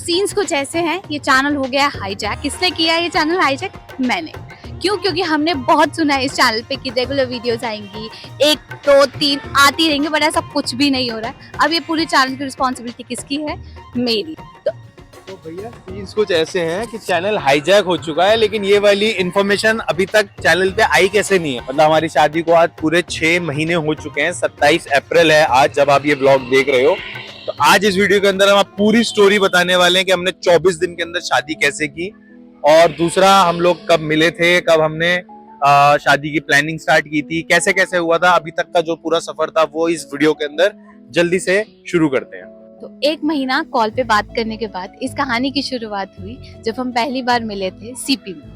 Scenes कुछ ऐसे हैं, ये चैनल हो गया हाईजैक। किसने किया ये चैनल हाईजैक? मैंने। क्यों? क्योंकि हमने बहुत सुना है इस चैनल पे कि रेगुलर वीडियोस आएंगी, 1 2 3 आती रहेंगी, बट ऐसा कुछ भी नहीं हो रहा है। अब ये पूरी चैनल की रिस्पॉन्सिबिलिटी किसकी है? मेरी। तो भैया सीन्स कुछ ऐसे हैं कि चैनल हाईजैक हो चुका है, लेकिन ये वाली इंफॉर्मेशन अभी तक चैनल पे आई कैसे नहीं है। मतलब हमारी शादी को आज पूरे 6 महीने हो चुके हैं। 27 अप्रैल है आज जब आप ये ब्लॉग देख रहे हो। तो आज इस वीडियो के अंदर हम पूरी स्टोरी बताने वाले हैं कि हमने 24 दिन के अंदर शादी कैसे की, और दूसरा हम लोग कब मिले थे, कब हमने शादी की प्लानिंग स्टार्ट की थी, कैसे कैसे हुआ था, अभी तक का जो पूरा सफर था वो इस वीडियो के अंदर जल्दी से शुरू करते हैं। तो 1 महीना कॉल पे बात करने के बाद इस कहानी की शुरुआत हुई जब हम पहली बार मिले थे सीपी में।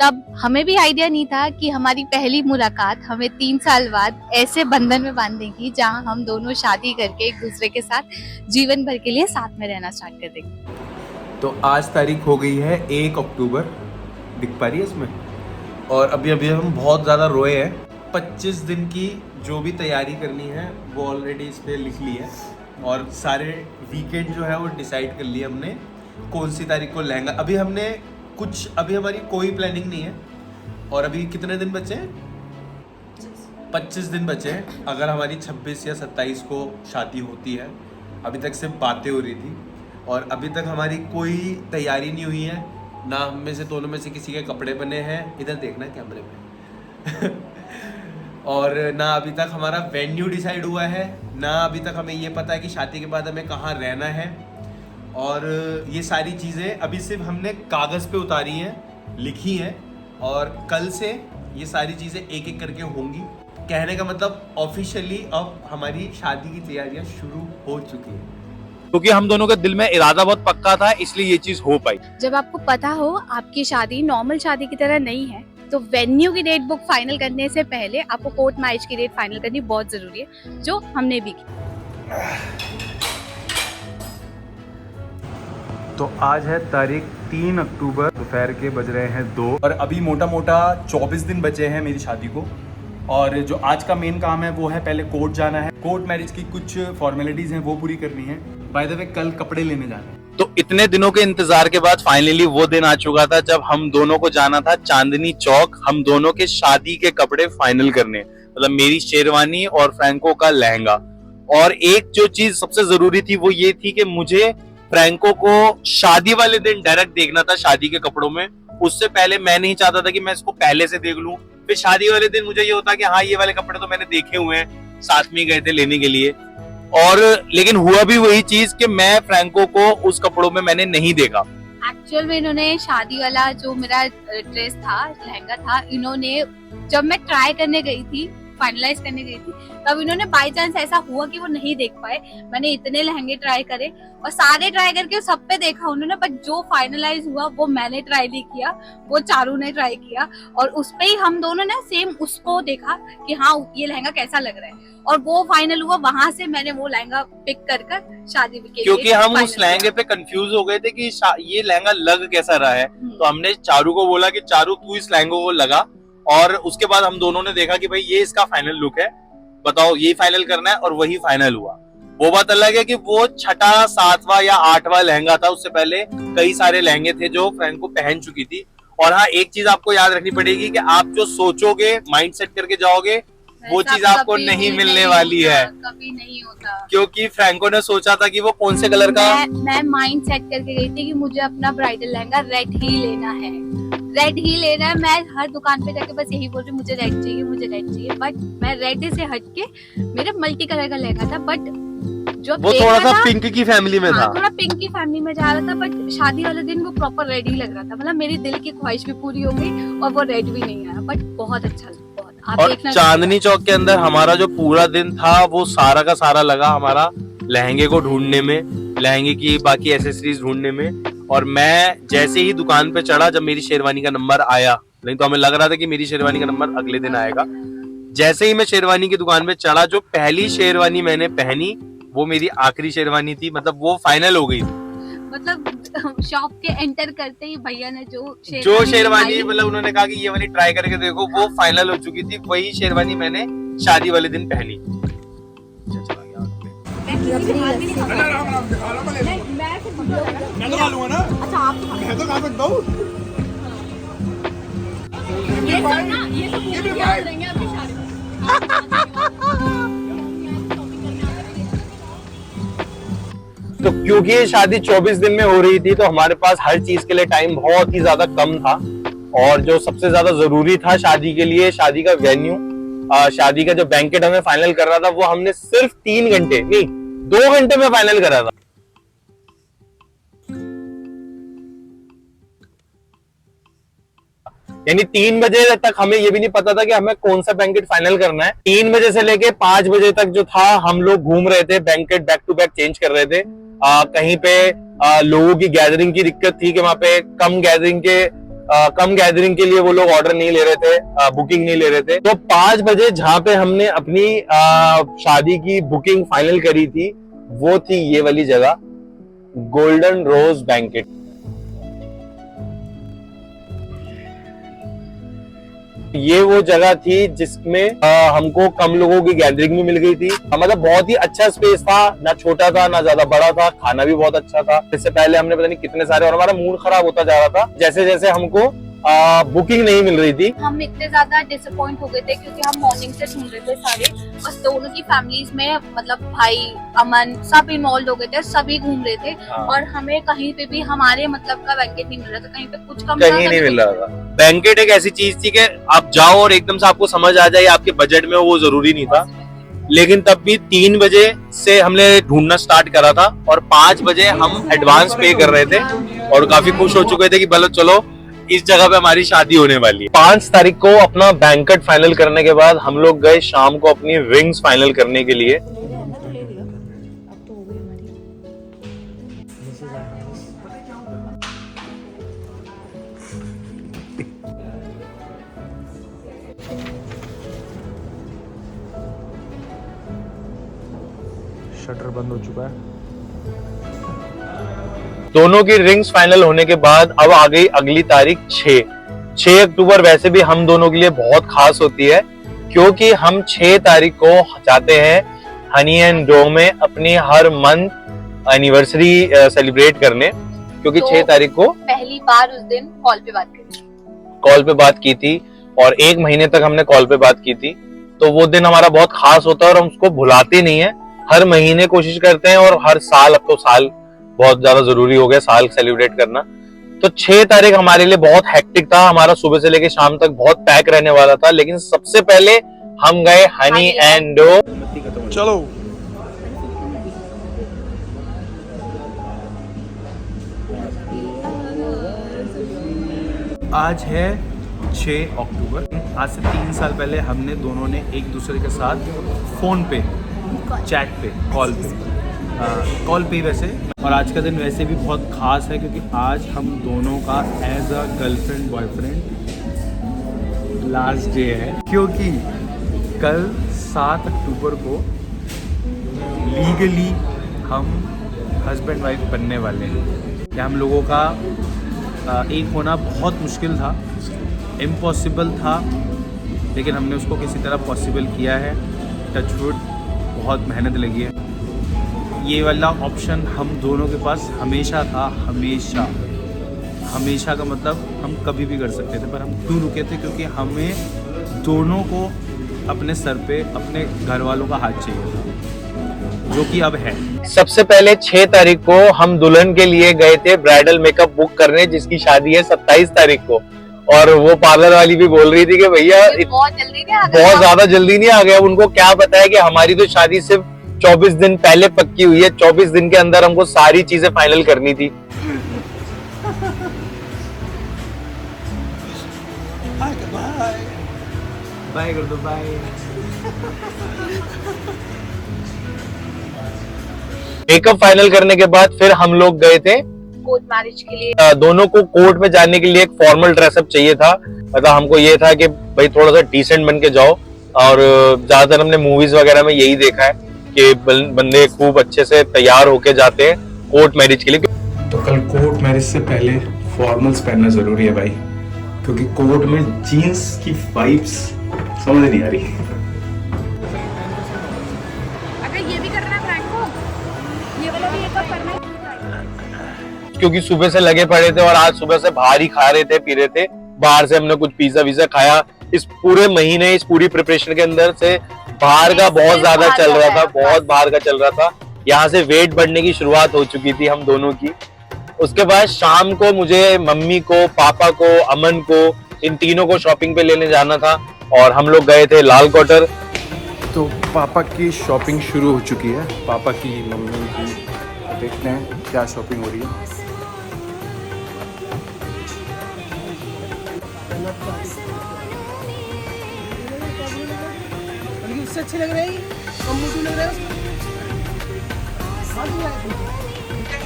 तब हमें भी आइडिया नहीं था कि हमारी पहली मुलाकात हमें 3 साल बाद ऐसे बंधन में बांधेगी जहां हम दोनों शादी करके एक दूसरे के साथ जीवन भर के लिए साथ में रहना स्टार्ट कर देंगे। तो आज तारीख हो गई है 1 अक्टूबर, दिख पा रही है इसमें, और अभी हम बहुत ज़्यादा रोए हैं। 25 दिन की जो भी तैयारी करनी है वो ऑलरेडी इस पर लिख ली है, और सारे वीकेंड जो है वो डिसाइड कर लिए हमने कौन सी तारीख को लहंगा। अभी हमारी कोई प्लानिंग नहीं है, और अभी कितने दिन बचे हैं? 25 दिन बचे हैं। अगर हमारी 26 या 27 को शादी होती है, अभी तक सिर्फ बातें हो रही थी, और अभी तक हमारी कोई तैयारी नहीं हुई है। ना हम में से दोनों में से किसी के कपड़े बने हैं, इधर देखना कैमरे में और ना अभी तक हमारा वेन्यू डिसाइड हुआ है, ना अभी तक हमें ये पता है कि शादी के बाद हमें कहाँ रहना है। और ये सारी चीज़ें अभी सिर्फ हमने कागज़ पे उतारी हैं, लिखी हैं, और कल से ये सारी चीज़ें एक एक करके होंगी। कहने का मतलब ऑफिशियली अब हमारी शादी की तैयारियां शुरू हो चुकी हैं, क्योंकि हम दोनों के दिल में इरादा बहुत पक्का था, इसलिए ये चीज़ हो पाई। जब आपको पता हो आपकी शादी नॉर्मल शादी की तरह नहीं है, तो वेन्यू की डेट बुक फाइनल करने से पहले आपको कोर्ट मैरिज की डेट फाइनल करनी बहुत जरूरी है, जो हमने भी की। तो आज है तारीख 3 अक्टूबर, दोपहर के बज रहे हैं 2, और अभी मोटा मोटा 24 दिन बचे हैं मेरी शादी को। और जो आज का मेन काम है वो है पहले कोर्ट जाना है, कोर्ट मैरिज की कुछ फॉर्मेलिटीज हैं वो पूरी करनी है। बाय द वे कल कपड़े लेने जाने हैं। तो इतने दिनों के इंतजार के बाद फाइनली वो दिन आ चुका था जब हम दोनों को जाना था चांदनी चौक, हम दोनों के शादी के कपड़े फाइनल करने। मतलब मेरी शेरवानी और फ्रैंको का लहंगा। और एक जो चीज सबसे जरूरी थी वो ये थी कि मुझे फ्रैंको को शादी वाले दिन डायरेक्ट देखना था शादी के कपड़ों में। उससे पहले मैं नहीं चाहता था कि मैं इसको पहले से देख लूं, फिर शादी वाले दिन मुझे ये होता कि हाँ ये वाले कपड़े तो मैंने देखे हुए हैं, साथ में गए थे लेने के लिए। और लेकिन हुआ भी वही चीज कि मैं फ्रैंको को उस कपड़ों में मैंने नहीं देखा। एक्चुअल में इन्होंने शादी वाला जो मेरा ड्रेस था, लहंगा था, इन्होंने जब मैं ट्राई करने गई थी, फाइनलाइज करने गई थी, तब इन्होंने बाय चांस ऐसा हुआ कि वो नहीं देख पाए। मैंने इतने लहंगे ट्राई करे और सारे ट्राई करके सब पे देखा उन्होंने, बट जो फाइनलाइज हुआ वो मैंने ट्राई नहीं किया, वो चारू ने ट्राई किया, और उस पे ही हम दोनों ने सेम उसको देखा कि हाँ ये लहंगा कैसा लग रहा है, और वो फाइनल हुआ। वहां से मैंने वो लहंगा पिक कर शादी के, क्योंकि हम उस लहंगे पे कंफ्यूज हो गए थे कि ये लहंगा लग कैसा रहा है। तो हमने चारू को बोला कि चारू तू इस लहंगे को लगा, और उसके बाद हम दोनों ने देखा कि भाई ये इसका फाइनल लुक है, बताओ ये फाइनल करना है, और वही फाइनल हुआ। वो बात अलग है कि वो 6वां 7वां या 8वां लहंगा था, उससे पहले कई सारे लहंगे थे जो फ्रेंड को पहन चुकी थी। और हाँ, एक चीज आपको याद रखनी पड़ेगी कि आप जो सोचोगे, माइंड सेट करके जाओगे, वो चीज आपको नहीं मिलने वाली है, कभी नहीं होता। क्योंकि फ्रैंको ने सोचा था कि वो कौन से कलर का, मैं माइंड सेट करके गई थी कि मुझे अपना ब्राइडल लहंगा रेड ही लेना है, रेड ही लेना है। मैं हर दुकान पे जाके बस यही बोल रही हूँ मुझे रेड चाहिए, मुझे रेड चाहिए, बट मैं रेड से हटके मेरा मल्टी कलर का लहंगा था, बट जो वो थोड़ा सा पिंक की फैमिली में था, थोड़ा पिंक की फैमिली में जा रहा था, बट शादी वाले दिन वो प्रॉपर रेड ही लग रहा था। मतलब मेरी दिल की ख्वाहिश भी पूरी हो गई और वो रेड भी नहीं आया, बट बहुत अच्छा लगा। और चांदनी चौक के अंदर हमारा जो पूरा दिन था वो सारा का सारा लगा हमारा लहंगे को ढूंढने में, लहंगे की बाकी एसेसरीज ढूंढने में। और मैं जैसे ही दुकान पे चढ़ा, जब मेरी शेरवानी का नंबर आया, नहीं तो हमें लग रहा था कि मेरी शेरवानी का नंबर अगले दिन आएगा, जैसे ही मैं शेरवानी की दुकान पे चढ़ा, जो पहली शेरवानी मैंने पहनी वो मेरी आखिरी शेरवानी थी। मतलब वो फाइनल हो गई थी। मतलब शॉप के एंटर करते ही भैया ने जो शेरवानी मतलब उन्होंने कहा कि ये वाली ट्राई करके देखो, वो फाइनल हो चुकी थी। वही शेरवानी मैंने शादी वाले दिन पहनी। मैं तो खा लूंगा ना। अच्छा आप तो मैं तो खा सकता हूँ। ये भी भाई। तो क्योंकि ये शादी 24 दिन में हो रही थी तो हमारे पास हर चीज के लिए टाइम बहुत ही ज्यादा कम था। और जो सबसे ज्यादा जरूरी था शादी के लिए, शादी का वेन्यू, शादी का जो बैंकेट हमें फाइनल कर रहा था, वो हमने सिर्फ 3 घंटे नहीं 2 घंटे में फाइनल करा था। यानी 3 बजे तक हमें ये भी नहीं पता था कि हमें कौन सा बैंकेट फाइनल करना है। 3 बजे से लेके 5 बजे तक जो था हम लोग घूम रहे थे, banquet back to back change कर रहे थे। कहीं पे लोगों की गैदरिंग की दिक्कत थी कि वहां पे कम गैदरिंग के लिए वो लोग ऑर्डर नहीं ले रहे थे, बुकिंग नहीं ले रहे थे। तो 5 बजे जहां पे हमने अपनी शादी की बुकिंग फाइनल करी थी, वो थी ये वाली जगह, गोल्डन रोज बैंकेट। ये वो जगह थी जिसमें हमको कम लोगों की गैदरिंग भी मिल गई थी। मतलब बहुत ही अच्छा स्पेस था, ना छोटा था ना ज्यादा बड़ा था, खाना भी बहुत अच्छा था। इससे पहले हमने पता नहीं कितने सारे, और हमारा मूड खराब होता जा रहा था जैसे जैसे हमको बुकिंग नहीं मिल रही थी। हम इतने ज्यादा डिसअपॉइंट हो गए थे क्योंकि हम मॉर्निंग से ढूंढ रहे थे सारे, बस दोनों की फैमिलीज में मतलब भाई अमन सब इन्वॉल्व हो गए थे, सभी घूम रहे थे। हाँ। और हमें कहीं पे भी हमारे मतलब का बैंकेट नहीं मिल रहा था, कहीं पे कुछ कम कहीं नहीं मिल रहा था। बैंकेट एक ऐसी चीज थी कि आप जाओ और एकदम से आपको समझ आ जाए आपके बजट में, वो जरूरी नहीं था। लेकिन तब भी 3 बजे से हमने ढूंढना स्टार्ट करा था और 5 बजे हम एडवांस पे कर रहे थे और काफी खुश हो चुके थे कि बोलो चलो इस जगह पे हमारी शादी होने वाली है। 5 तारीख को अपना बैंकेट फाइनल करने के बाद हम लोग गए शाम को अपनी रिंग्स फाइनल करने के लिए। शटर बंद हो चुका है। दोनों की रिंग्स फाइनल होने के बाद अब आ गई अगली तारीख 6 अक्टूबर। वैसे भी हम दोनों के लिए बहुत खास होती है क्योंकि हम 6 तारीख को जाते हैं हनी एंड डो में अपनी हर मंथ एनिवर्सरी सेलिब्रेट करने, क्योंकि तो 6 तारीख को पहली बार उस दिन कॉल पे बात की थी और 1 महीने तक हमने कॉल पे बात की थी। तो वो दिन हमारा बहुत खास होता है और हम उसको भुलाते नहीं है, हर महीने कोशिश करते हैं और हर साल, अब तो साल बहुत ज्यादा जरूरी हो गया साल सेलिब्रेट करना। तो 6 तारीख हमारे लिए बहुत हेक्टिक था, हमारा सुबह से लेकर शाम तक बहुत पैक रहने वाला था। लेकिन सबसे पहले हम गए हनी एंड डो। चलो आज है 6 अक्टूबर। आज से 3 साल पहले हमने दोनों ने एक दूसरे के साथ फोन पे, चैट पे, कॉल पे वैसे। और आज का दिन वैसे भी बहुत खास है क्योंकि आज हम दोनों का as a girlfriend boyfriend last day है, क्योंकि कल 7 अक्टूबर को लीगली हम हस्बैंड वाइफ बनने वाले हैं। कि हम लोगों का एक होना बहुत मुश्किल था, इम्पॉसिबल था, लेकिन हमने उसको किसी तरह पॉसिबल किया है। टचवुड, बहुत मेहनत लगी है। ये वाला ऑप्शन हम दोनों के पास हमेशा था, हमेशा का मतलब हम कभी भी कर सकते थे, पर हम क्यों रुके थे? क्योंकि हमें दोनों को अपने सर पे अपने घर वालों का हाथ चाहिए था, जो कि अब है। सबसे पहले 6 तारीख को हम दुल्हन के लिए गए थे ब्राइडल मेकअप बुक करने, जिसकी शादी है 27 तारीख को। और वो पार्लर वाली भी बोल रही थी कि भैया बहुत जल्दी नहीं आ गया, बहुत ज्यादा जल्दी नहीं आ गया। उनको क्या पता है कि हमारी तो शादी सिर्फ 24 दिन पहले पक्की हुई है, 24 दिन के अंदर हमको सारी चीजें फाइनल करनी थी। बाय कर दो, बाय। मेकअप फाइनल करने के बाद फिर हम लोग गए थे कोर्ट मैरिज के लिए। दोनों को कोर्ट में जाने के लिए एक फॉर्मल ड्रेसअप चाहिए था। मतलब हमको ये था कि भाई थोड़ा सा डिसेंट बन के जाओ, और ज्यादातर हमने मूवीज वगैरह में यही देखा है कि बंदे खूब अच्छे से तैयार होके जाते हैं कोर्ट मैरिज के लिए। तो कल कोर्ट मैरिज से पहले फॉर्मल्स पहनना जरूरी है भाई, क्योंकि कोर्ट में जीन्स की वाइब्स समझ नहीं आ रही। अगर ये भी करना है फ्रैंक को ये वाला भी एक कप करना है। क्योंकि सुबह से लगे पड़े थे और आज सुबह से बाहर ही खा रहे थे, पी रहे थे। बाहर से हमने कुछ पिज्जा विज़ा खाया। इस पूरे महीने, इस पूरी प्रिपरेशन के अंदर से बाहर का बहुत ज्यादा चल रहा था, बहुत बाहर का चल रहा था। यहाँ से वेट बढ़ने की शुरुआत हो चुकी थी हम दोनों की। उसके बाद शाम को मुझे मम्मी को, पापा को, अमन को, इन तीनों को शॉपिंग पे लेने जाना था और हम लोग गए थे लाल क्वार्टर। तो पापा की शॉपिंग शुरू हो चुकी है, पापा की, मम्मी की। देखते हैं क्या शॉपिंग हो रही है। उससे अच्छी लग रही है, कम मोटू लग रहा है।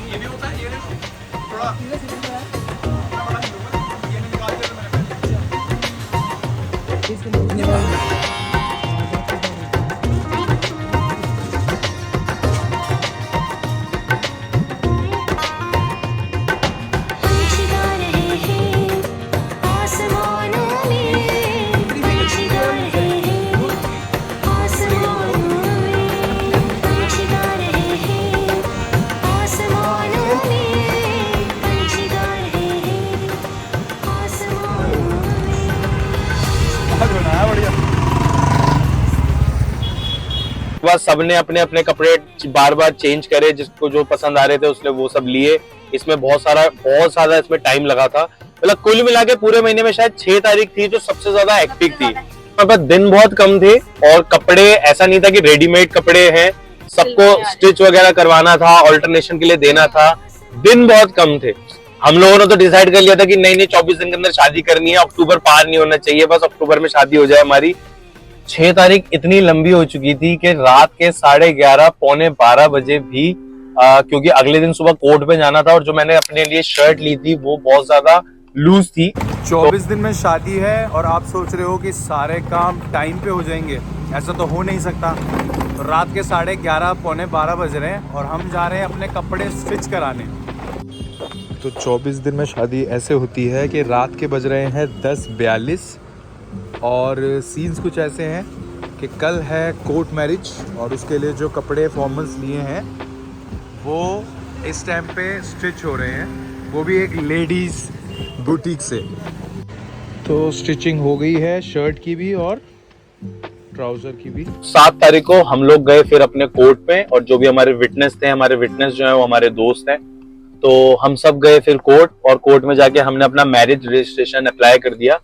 ये भी होता है, ये थोड़ा बाद सबने अपने अपने कपड़े बार बार चेंज करे, जिसको जो पसंद आ रहे थे उसने वो सब लिए। इसमें बहुत सारा इसमें टाइम लगा था। मतलब कुल मिला के पूरे महीने में शायद 6 तारीख थी जो सबसे ज्यादा हेक्टिक थी। पर दिन बहुत कम थे और कपड़े ऐसा नहीं था कि रेडीमेड कपड़े हैं, सबको स्टिच वगैरह करवाना था, ऑल्टरनेशन के लिए देना था। दिन बहुत कम थे। हम लोगों ने तो डिसाइड कर लिया था कि नहीं 24 दिन के अंदर शादी करनी है, अक्टूबर पार नहीं होना चाहिए, बस अक्टूबर में शादी हो जाए हमारी। 6 तारीख इतनी लंबी हो चुकी थी कि रात के 11:30 पौने 12 बजे भी क्योंकि अगले दिन सुबह कोर्ट पे जाना था और जो मैंने अपने लिए शर्ट ली थी वो बहुत ज्यादा लूज थी। 24 दिन में शादी है और आप सोच रहे हो कि सारे काम टाइम पे हो जाएंगे, ऐसा तो हो नहीं सकता। तो रात के 11:30 पौने 12 बज रहे हैं और हम जा रहे हैं अपने कपड़े स्टिच कराने। तो 24 दिन में शादी ऐसे होती है कि रात के बज रहे हैं 10:42 और सीन्स कुछ ऐसे हैं कि कल है कोर्ट मैरिज और उसके लिए जो कपड़े फॉर्मल्स लिए हैं वो इस टाइम पे स्टिच हो रहे हैं, वो भी एक लेडीज़ बुटीक से। तो स्टिचिंग हो गई है शर्ट की भी और ट्राउजर की भी। 7 तारीख को हम लोग गए फिर अपने कोर्ट पे और जो भी हमारे विटनेस थे, हमारे विटनेस जो है वो हमारे दोस्त हैं, तो हम सब गए फिर कोर्ट और कोर्ट में जाके हमने अपना मैरिज रजिस्ट्रेशन अप्लाई कर दिया।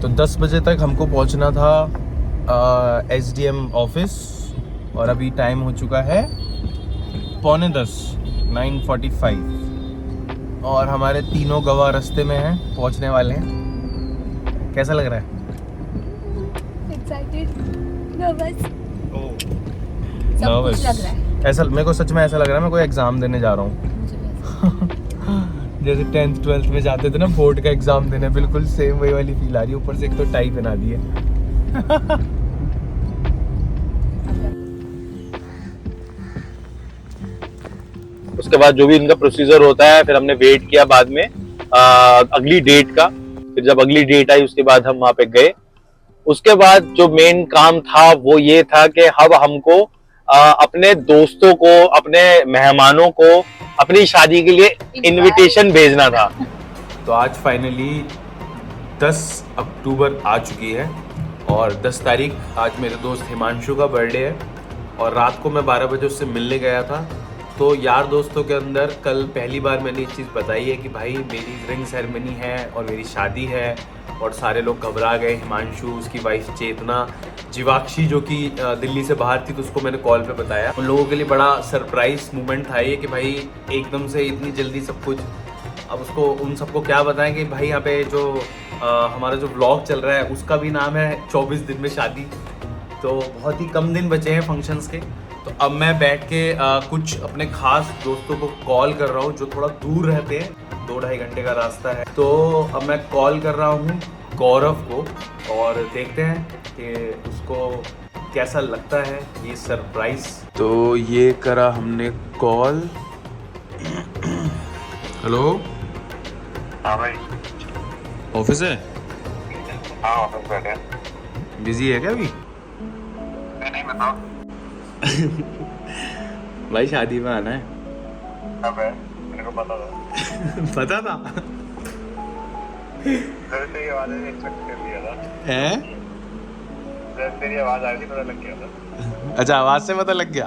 तो 10 बजे तक हमको पहुंचना था SDM ऑफिस और अभी टाइम हो चुका है 9:45 और हमारे तीनों गवाह रास्ते में हैं, पहुंचने वाले हैं। कैसा लग रहा है? एक्साइटेड, नर्वस, नर्वस लग रहा है। ऐसा मेरे को सच में ऐसा लग रहा है मैं कोई एग्जाम देने जा रहा हूँ। जैसे 10th 12th में जाते थे ना बोर्ड का एग्जाम देने, बिल्कुल सेम वही वाली फील आ रही है। ऊपर से एक तो टाई पहना दी है। उसके बाद जो भी इनका प्रोसीजर होता है फिर हमने वेट किया बाद में अगली डेट का। फिर जब अगली डेट आई उसके बाद हम वहां पे गए। उसके बाद जो मेन काम था वो ये था कि अब हमको अपने दोस्तों को, अपने मेहमानों को अपनी शादी के लिए इनविटेशन भेजना था। तो आज फाइनली 10 अक्टूबर आ चुकी है और 10 तारीख आज मेरे दोस्त हिमांशु का बर्थडे है और रात को मैं 12 बजे उससे मिलने गया था। तो यार दोस्तों के अंदर कल पहली बार मैंने ये चीज़ बताई है कि भाई मेरी रिंग सेरेमनी है और मेरी शादी है और सारे लोग घबरा गए। हिमांशु, उसकी वाइफ चेतना, जीवाक्षी जो कि दिल्ली से बाहर थी तो उसको मैंने कॉल पे बताया। उन लोगों के लिए बड़ा सरप्राइज मोमेंट था ये कि भाई एकदम से इतनी जल्दी सब कुछ। अब उसको उन सबको क्या बताएं कि भाई यहाँ पे जो हमारा जो व्लॉग चल रहा है उसका भी नाम है 24 दिन में शादी। तो बहुत ही कम दिन बचे हैं फंक्शंस के। तो अब मैं बैठ के कुछ अपने खास दोस्तों को कॉल कर रहा हूँ जो थोड़ा दूर रहते हैं, 2-2.5 घंटे का रास्ता है। तो अब मैं कॉल कर रहा हूँ गौरव को और देखते हैं कि उसको कैसा लगता है ये सरप्राइज। तो ये करा हमने कॉल। हेलो। हाँ भाई। ऑफिस है? हाँ ऑफिस बैठे। बिजी है क्या अभी? नहीं बताओ। भाई शादी में आना है। अब है मेरे को पता था। पता था जैसे तेरी आवाज एक्सपेक्ट कर लिया था। है? जैसे तेरी आवाज आ रही थी पता लग गया था। अच्छा, आवाज से पता लग गया।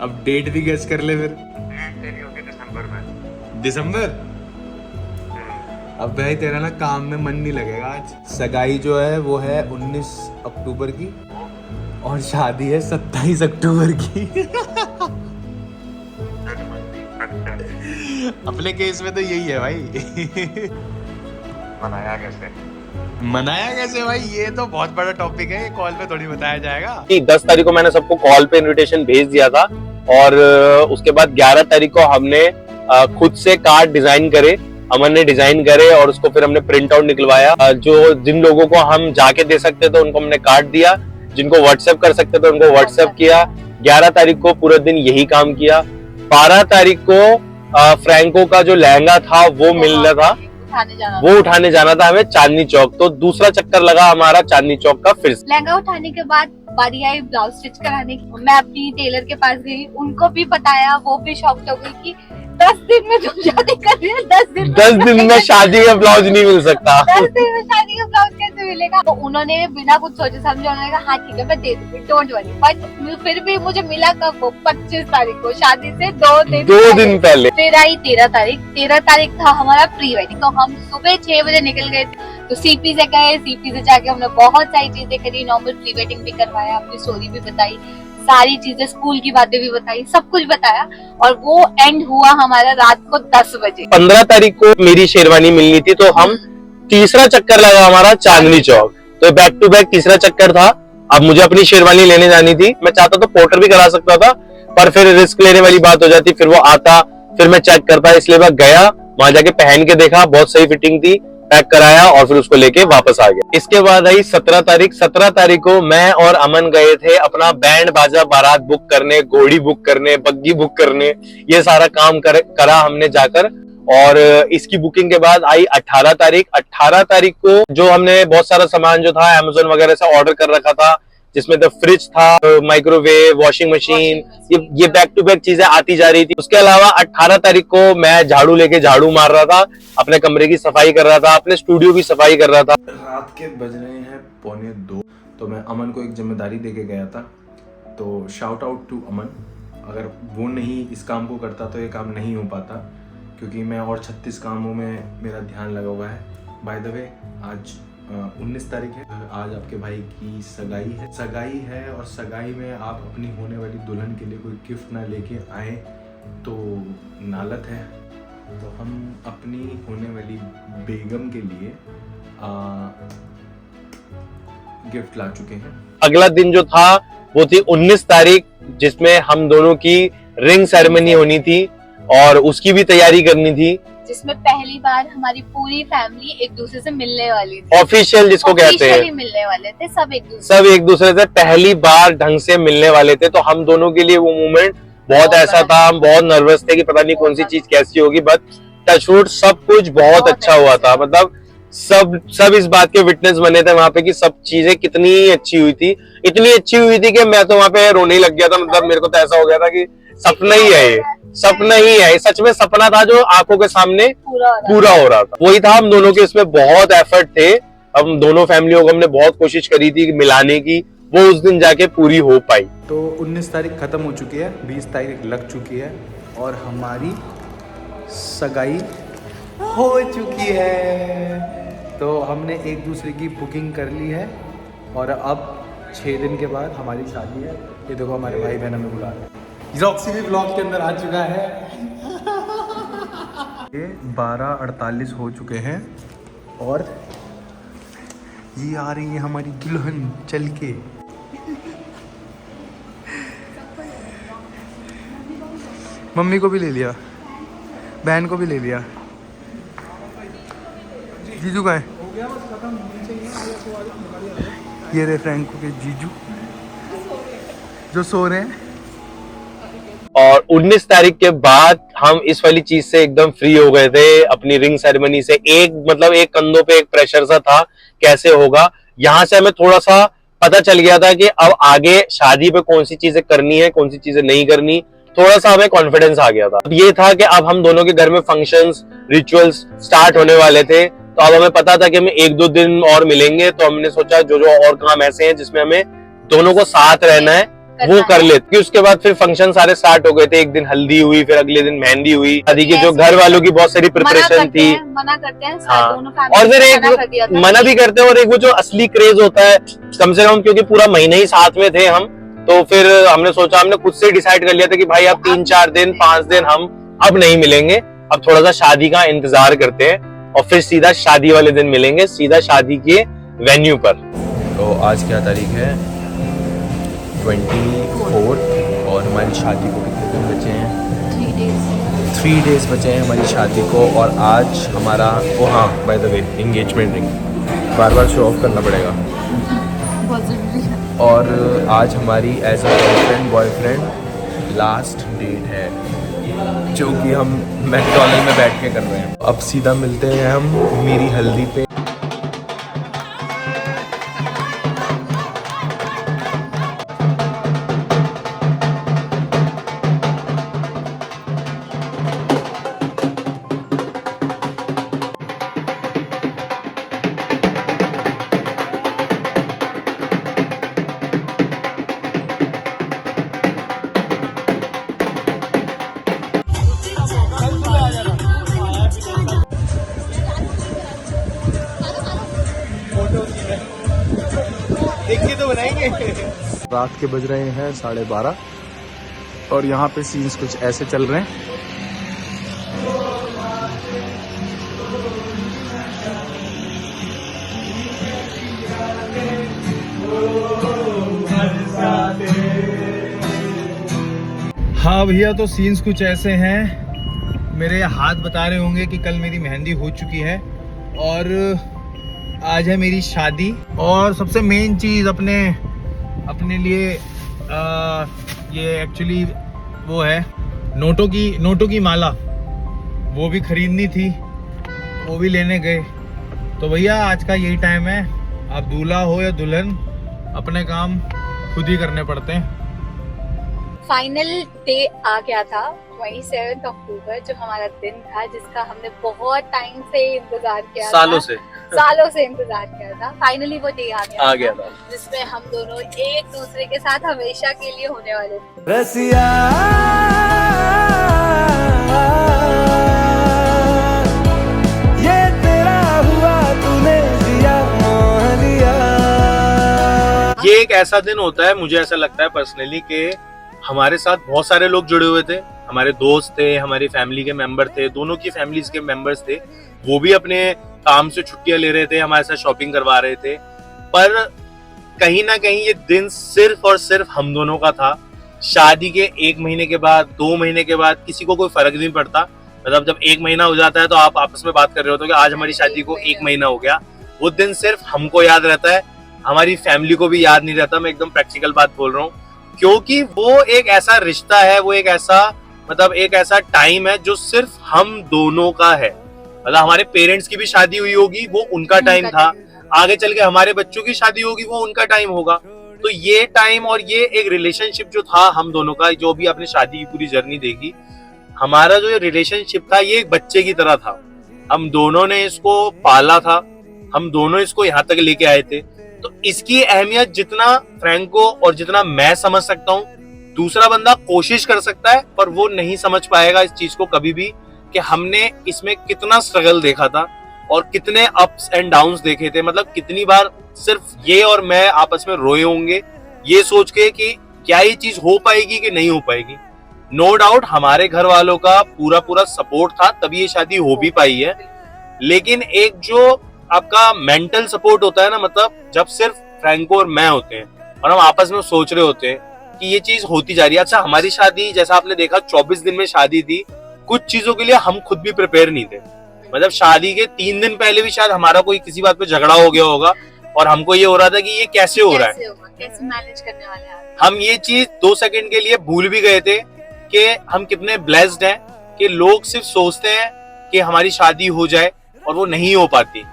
अब डेट भी गेस कर ले फिर। डेट तेरी होगी दिसंबर में। दिसंबर? अब भाई तेरा ना काम में मन नहीं लगेगा आज। सगाई जो है वो है 19 अक्टूबर की और शादी है 27 अक्टूबर की। अपने केस में तो यही है भाई। मनाया कैसे? मनाया कैसे भाई, ये तो बहुत बड़ा टॉपिक है, ये कॉल पे थोड़ी बताया जाएगा। कि 10 तारीख को मैंने सबको कॉल पे इनविटेशन भेज दिया था और उसके बाद 11 तारीख को हमने खुद से कार्ड डिजाइन करे, अमन ने डिजाइन करे और उसको फिर हमने प्रिंट आउट निकलवाया। जो जिन लोगों को हम जाके दे सकते थे उनको हमने कार्ड दिया, जिनको व्हाट्सएप कर सकते थे उनको व्हाट्सएप किया। 11 तारीख को पूरा दिन यही काम किया। 12 तारीख को फ्रैंको का जो लहंगा था वो मिलना था, वो उठाने जाना था हमें चांदनी चौक। तो दूसरा चक्कर लगा हमारा चांदनी चौक का फिर से। लहंगा उठाने के बाद बारी आई ब्लाउज स्टिच कराने की। मैं अपनी टेलर के पास गई, उनको भी बताया, वो भी शॉक्ड हो गई कि 10 दिन में तुम शादी कर रही हो, 10 दिन में शादी का ब्लाउज नहीं मिल सकता। 10 दिन में शादी का ब्लाउज कैसे मिलेगा? तो उन्होंने बिना कुछ सोचे समझे उन्होंने कहा हाँ ठीक है मैं दे दूंगी, डोंट वरी। बट फिर भी मुझे मिला कब? वो 25 तारीख को, शादी से 2 दिन पहले। फिर आई 13 तारीख। 13 तारीख था हमारा प्री वेडिंग। तो हम सुबह 6 बजे निकल गए थे। तो सीपी से गए, सीपी से जाके हमने बहुत सारी चीजें करी, नॉर्मल प्री वेडिंग भी करवाया, अपनी स्टोरी भी बताई, सारी चीजें, स्कूल की बातें भी बताई, सब कुछ बताया। और वो एंड हुआ हमारा रात को 10 बजे। 15 तारीख को मेरी शेरवानी मिलनी थी तो हम तीसरा चक्कर लगा हमारा चांदनी चौक। तो बैक टू बैक तीसरा चक्कर था। अब मुझे अपनी शेरवानी लेने जानी थी। मैं चाहता तो पोर्टर भी करा सकता था पर फिर रिस्क लेने वाली बात हो जाती, फिर वो आता, फिर मैं चेक करता, इसलिए मैं गया, वहां जाके पहन के देखा, बहुत सही फिटिंग थी, पैक कराया और फिर उसको लेके वापस आ गया। इसके बाद आई 17 तारीख। 17 तारीख को मैं और अमन गए थे अपना बैंड बाजा बारात बुक करने, घोड़ी बुक करने, बग्गी बुक करने, ये सारा काम करा हमने जाकर। और इसकी बुकिंग के बाद आई 18 तारीख। 18 तारीख को जो हमने बहुत सारा सामान जो था अमेज़न वगैरह से ऑर्डर कर रखा था, जिसमें तो फ्रिज था, माइक्रोवेव, वॉशिंग मशीन, ये बैक टू बैक चीजें आती जा रही थी। उसके अलावा 18 तारीख को मैं झाड़ू लेके झाड़ू मार रहा था, अपने कमरे की सफाई कर रहा था, अपने स्टूडियो की सफाई कर रहा था। रात के बज रहे हैं 1:45। तो मैं अमन को एक जिम्मेदारी देके गया था। तो शाउट आउट टू अमन, अगर वो नहीं इस काम को करता तो ये काम नहीं हो पाता, क्योंकि मैं और 36 कामों में मेरा ध्यान लगा हुआ है। बाय द वे आज 19 तारीख है। आज आपके भाई की सगाई है और सगाई में आप अपनी होने वाली दुल्हन के लिए कोई गिफ्ट ना लेके आए तो नालत है। तो हम अपनी होने वाली बेगम के लिए गिफ्ट ला चुके हैं। अगला दिन जो था वो थी 19 तारीख, जिसमें हम दोनों की रिंग सेरेमनी होनी थी और उसकी भी तैयारी करनी थी, जिसमें पहली बार हमारी पूरी फैमिली एक दूसरे से मिलने वाली थी। ऑफिशियल जिसको कहते हैं, मिलने वाले थे सब एक दूसरे से पहली बार ढंग से मिलने वाले थे। तो हम दोनों के लिए वो मोमेंट बहुत ऐसा था, हम बहुत नर्वस थे कि पता नहीं कौन सी चीज कैसी होगी, बट टचवुड सब कुछ बहुत अच्छा हुआ था। मतलब सब इस बात के विटनेस बने थे वहां पे कि सब चीजें कितनी अच्छी हुई थी, इतनी अच्छी हुई थी कि मैं तो वहां पे रोने ही लग गया था। मतलब मेरे को तो ऐसा हो गया था कि सपना ही है, सपना ही है, सच में सपना था जो आंखों के सामने पूरा हो रहा था। वही था, हम दोनों के इसमें बहुत एफर्ट थे, हम दोनों फैमिलियों को हमने बहुत कोशिश करी थी मिलाने की, वो उस दिन जाके पूरी हो पाई। तो 19 तारीख खत्म हो चुकी है, 20 तारीख लग चुकी है और हमारी सगाई हो चुकी है। तो हमने एक दूसरे की बुकिंग कर ली है और अब 6 दिन के बाद हमारी शादी है। ये देखो हमारे भाई बहन हमें बुला रहे हैं। रॉक्सी भी ब्लॉग के अंदर आ चुका है। ये 12:48 हो चुके हैं और ये आ रही है हमारी दुल्हन चल के। मम्मी को भी ले लिया, बहन को भी ले लिया। जीजू का है, ये रहे फ्रैंको के जीजू जो सो रहे हैं। और 19 तारीख के बाद हम इस वाली चीज से एकदम फ्री हो गए थे, अपनी रिंग सेरेमनी से। एक कंधों पे एक प्रेशर सा था कैसे होगा। यहाँ से हमें थोड़ा सा पता चल गया था कि अब आगे शादी पे कौन सी चीजें करनी है, कौन सी चीजें नहीं करनी। थोड़ा सा हमें कॉन्फिडेंस आ गया था। अब ये था कि अब हम दोनों के घर में फंक्शंस, रिचुअल्स स्टार्ट होने वाले थे, तो अब हमें पता था कि हमें 1-2 दिन और मिलेंगे। तो हमने सोचा जो जो और काम ऐसे हैं जिसमें हमें दोनों को साथ रहना है वो कर लेते। उसके बाद फिर फंक्शन सारे स्टार्ट हो गए थे। एक दिन हल्दी हुई, फिर अगले दिन मेहंदी हुई। शादी की जो घर वालों की बहुत सारी प्रिपरेशन थी, मना करते हैं हाँ, दोनों और फिर एक मना भी करते हैं और एक वो जो असली क्रेज होता है, कम से कम क्योंकि पूरा महीना ही साथ में थे हम, तो फिर हमने सोचा, हमने खुद से डिसाइड कर लिया था कि भाई अब 3-4 दिन 5 दिन हम अब नहीं मिलेंगे, अब थोड़ा सा शादी का इंतजार करते हैं और फिर सीधा शादी वाले दिन मिलेंगे, सीधा शादी के वेन्यू पर। तो आज क्या तारीख है? 24 और हमारी शादी को कितने दिन बचे हैं? 3 डेज बचे हैं हमारी शादी को। और आज हमारा हाँ, by the way, engagement ring बार बार शो ऑफ करना पड़ेगा। और आज हमारी as a girlfriend boyfriend last date है, जो कि हम मैकडॉनल्ड में बैठ के कर रहे हैं। अब सीधा मिलते हैं हम मेरी हल्दी पे। रात के बज रहे हैं 12:30 और यहाँ पे सीन्स कुछ ऐसे चल रहे हैं। हाँ भैया, तो सीन्स कुछ ऐसे हैं। मेरे हाथ बता रहे होंगे कि कल मेरी मेहंदी हो चुकी है और आज है मेरी शादी। और सबसे मेन चीज़ अपने लिए ये एक्चुअली वो है नोटों की माला, वो भी खरीदनी थी, वो भी लेने गए। तो भैया आज का यही टाइम है, आप दूल्हा हो या दुल्हन, अपने काम खुद ही करने पड़ते हैं। फाइनल डे आ गया था 27 अक्टूबर, जो हमारा दिन था जिसका हमने बहुत टाइम से इंतजार किया, सालों से इंतजार किया था। फाइनली वो डे आ गया था जिसमें हम दोनों एक दूसरे के साथ हमेशा के लिए होने वाले थे। रसिया ये तेरा हुआ, तूने दिया मोह दिया। ये एक ऐसा दिन होता है, मुझे ऐसा लगता है पर्सनली कि हमारे साथ बहुत सारे लोग जुड़े हुए थे। हमारे दोस्त थे, हमारी फैमिली के मेंबर थे, दोनों की फैमिलीज के मेंबर्स थे। वो भी अपने काम से छुट्टियां ले रहे थे, हमारे साथ शॉपिंग करवा रहे थे। पर कहीं ना कहीं ये दिन सिर्फ और सिर्फ हम दोनों का था। शादी के 1 महीने के बाद, 2 महीने के बाद किसी को कोई फर्क नहीं पड़ता। मतलब जब 1 महीना हो जाता है तो आप आपस में बात कर रहे होते हो कि आज हमारी शादी को 1 महीना हो गया। वो दिन सिर्फ हमको याद रहता है, हमारी फैमिली को भी याद नहीं रहता। मैं एकदम प्रैक्टिकल बात बोल रहा हूँ, क्योंकि वो एक ऐसा रिश्ता है, वो एक ऐसा टाइम है जो सिर्फ हम दोनों का है। मतलब हमारे पेरेंट्स की भी शादी हुई होगी, वो उनका टाइम था। आगे चल के हमारे बच्चों की शादी होगी, वो उनका टाइम होगा। तो ये टाइम और ये एक रिलेशनशिप जो था हम दोनों का, जो भी आपने शादी की पूरी जर्नी देखी, हमारा जो ये रिलेशनशिप था ये एक बच्चे की तरह था। हम दोनों ने इसको पाला था, हम दोनों इसको यहाँ तक लेके आए थे। तो इसकी अहमियत जितना फ्रैंको और जितना मैं समझ सकता हूँ, दूसरा बंदा कोशिश कर सकता है पर वो नहीं समझ पाएगा इस चीज को कभी भी, कि हमने इसमें कितना स्ट्रगल देखा था और कितने अप्स एंड डाउन्स देखे थे। मतलब कितनी बार सिर्फ ये और मैं आपस में रोए होंगे ये सोच के कि क्या ये चीज हो पाएगी कि नहीं हो पाएगी। नो डाउट हमारे घर वालों का पूरा सपोर्ट था, तभी ये शादी हो भी पाई है। लेकिन एक जो आपका मेंटल सपोर्ट होता है ना, मतलब जब सिर्फ फ्रैंको और मैं होते हैं और हम आपस में सोच रहे होते हैं कि ये चीज होती जा रही है। अच्छा, हमारी शादी जैसा आपने देखा 24 दिन में शादी थी। कुछ चीजों के लिए हम खुद भी प्रिपेयर नहीं थे। मतलब शादी के 3 दिन पहले भी शायद हमारा कोई किसी बात पे झगड़ा हो गया होगा और हमको ये हो रहा था कि ये कैसे हो रहा है, कैसे मैनेज करने वाले हैं। हम ये चीज 2 सेकंड के लिए भूल भी गए थे कि हम कितने ब्लेस्ड हैं कि लोग सिर्फ सोचते हैं कि हमारी शादी हो जाए और वो नहीं हो पाती।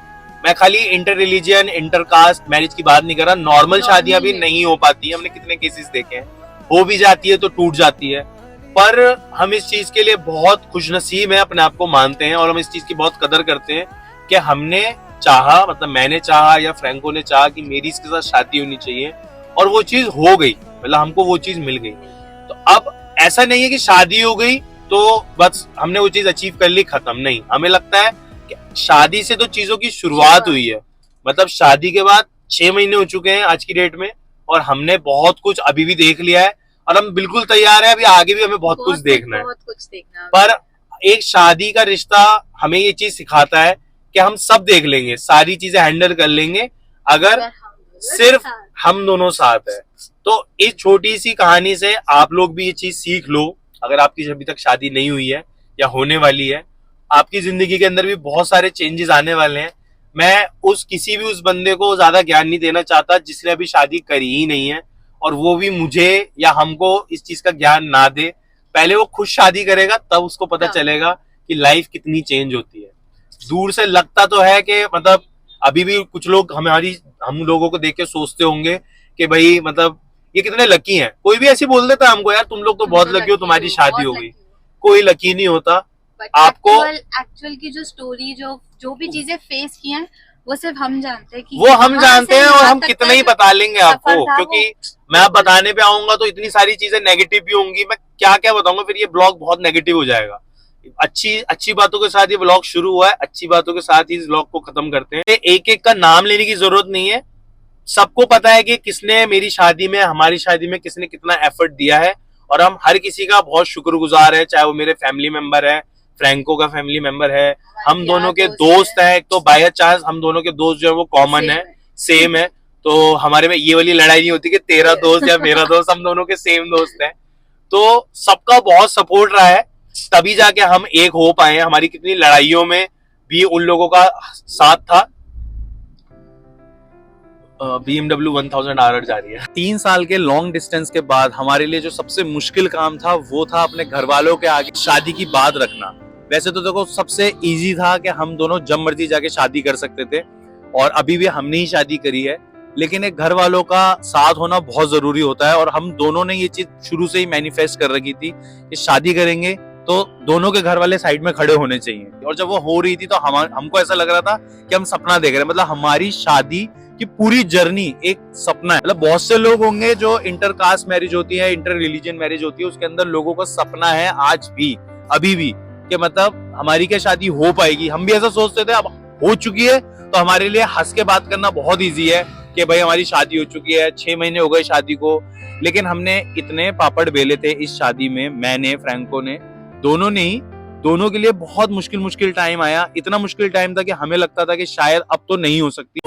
मैं खाली inter religion inter caste marriage की बात नहीं कर रहा, नॉर्मल शादियां भी नहीं हो पाती है, हमने कितने केसेस देखे हैं, हो भी जाती है तो टूट जाती है। पर हम इस चीज के लिए बहुत खुशनसीब हैं, अपने आप को मानते हैं और हम इस चीज की बहुत कदर करते हैं कि हमने चाहा, मतलब मैंने चाहा या फ्रैंको ने चाहा कि मेरी इसके साथ शादी होनी चाहिए और वो चीज हो गई, मतलब हमको वो चीज मिल गई। तो अब ऐसा नहीं है कि शादी हो गई तो बस हमने वो चीज अचीव कर ली, खत्म नहीं। हमें लगता है कि शादी से तो चीजों की शुरुआत हुई है, मतलब शादी के बाद 6 महीने हो चुके हैं आज की डेट में और हमने बहुत कुछ अभी भी देख लिया है और हम बिल्कुल तैयार है, अभी आगे भी हमें बहुत कुछ देखना है। बहुत कुछ देखना है। पर एक शादी का रिश्ता हमें ये चीज सिखाता है कि हम सब देख लेंगे, सारी चीजें हैंडल कर लेंगे अगर सिर्फ हम दोनों साथ है। तो इस छोटी सी कहानी से आप लोग भी ये चीज सीख लो, अगर आपकी अभी तक शादी नहीं हुई है या होने वाली है, आपकी जिंदगी के अंदर भी बहुत सारे चेंजेस आने वाले हैं। मैं किसी भी उस बंदे को ज्यादा ज्ञान नहीं देना चाहता जिसने अभी शादी करी ही नहीं है, और वो भी मुझे या हमको इस चीज का ज्ञान ना दे। पहले वो खुद शादी करेगा तब उसको पता चलेगा कि लाइफ कितनी चेंज होती है। दूर से लगता तो है कि मतलब अभी भी कुछ लोग हम लोगों को देख के सोचते होंगे कि भाई मतलब ये कितने लकी हैं। कोई भी ऐसी बोल देता है हमको, यार तुम लोग तो बहुत लकी हो, तुम्हारी शादी हो गई। कोई लकी नहीं होता। आपको एक्चुअल की जो स्टोरी, जो भी चीजें फेस की हैं, वो सिर्फ हम जानते हैं कि वो हम जानते हैं और हम कितना ही बता लेंगे आपको, सफर था क्योंकि मैं अब बताने पे आऊंगा तो इतनी सारी चीजें नेगेटिव भी होंगी, मैं क्या क्या बताऊंगा, फिर ये ब्लॉग बहुत नेगेटिव हो जाएगा। अच्छी बातों के साथ ये ब्लॉग शुरू हुआ है, अच्छी बातों के साथ ही इस ब्लॉग को खत्म करते हैं। एक एक का नाम लेने की जरूरत नहीं है, सबको पता है कि किसने मेरी शादी में, हमारी शादी में किसने कितना एफर्ट दिया है और हम हर किसी का बहुत शुक्रगुजार है, चाहे वो मेरे फैमिली मेंबर है, फ्रैंको का फैमिली मेंबर है, हम दोनों के दोस्त हैं। एक तो बाय चांस हम दोनों के दोस्त जो है वो कॉमन है, सेम है, तो हमारे में ये वाली लड़ाई नहीं होती कि तेरा दोस्त या मेरा दोस्त, हम दोनों के सेम दोस्त हैं। तो सबका बहुत सपोर्ट रहा है, तभी जाके हम एक हो पाए हैं। हमारी कितनी लड़ाइयों में भी उन लोगों का साथ था। BMW 1000 RR जा रही है। 3 साल के लॉन्ग डिस्टेंस के बाद हमारे लिए जो सबसे मुश्किल काम था वो था अपने घर वालों के आगे शादी की बात रखना। वैसे तो देखो सबसे इजी था कि हम दोनों जब मर्जी जाके शादी कर सकते थे और अभी भी हमने ही शादी करी है, लेकिन एक घर वालों का साथ होना बहुत जरूरी होता है और हम दोनों ने ये चीज शुरू से ही मैनिफेस्ट कर रखी थी कि शादी करेंगे तो दोनों के घर वाले साइड में खड़े होने चाहिए। और जब वो हो रही थी तो हमको ऐसा लग रहा था कि हम सपना देख रहे हैं, मतलब हमारी शादी की पूरी जर्नी एक सपना है। मतलब बहुत से लोग होंगे जो इंटर कास्ट मैरिज होती है, इंटर रिलीजन मैरिज होती है, उसके अंदर लोगों का सपना है आज भी, अभी भी, कि मतलब हमारी क्या शादी हो पाएगी। हम भी ऐसा सोचते थे, अब हो चुकी है तो हमारे लिए हंस के बात करना बहुत ईजी है कि भाई हमारी शादी हो चुकी है, 6 महीने हो गए शादी को। लेकिन हमने इतने पापड़ बेले थे इस शादी में, मैंने, फ्रैंको ने, दोनों ने ही, दोनों के लिए बहुत मुश्किल टाइम आया। इतना मुश्किल टाइम था कि हमें लगता था कि शायद अब तो नहीं हो सकती।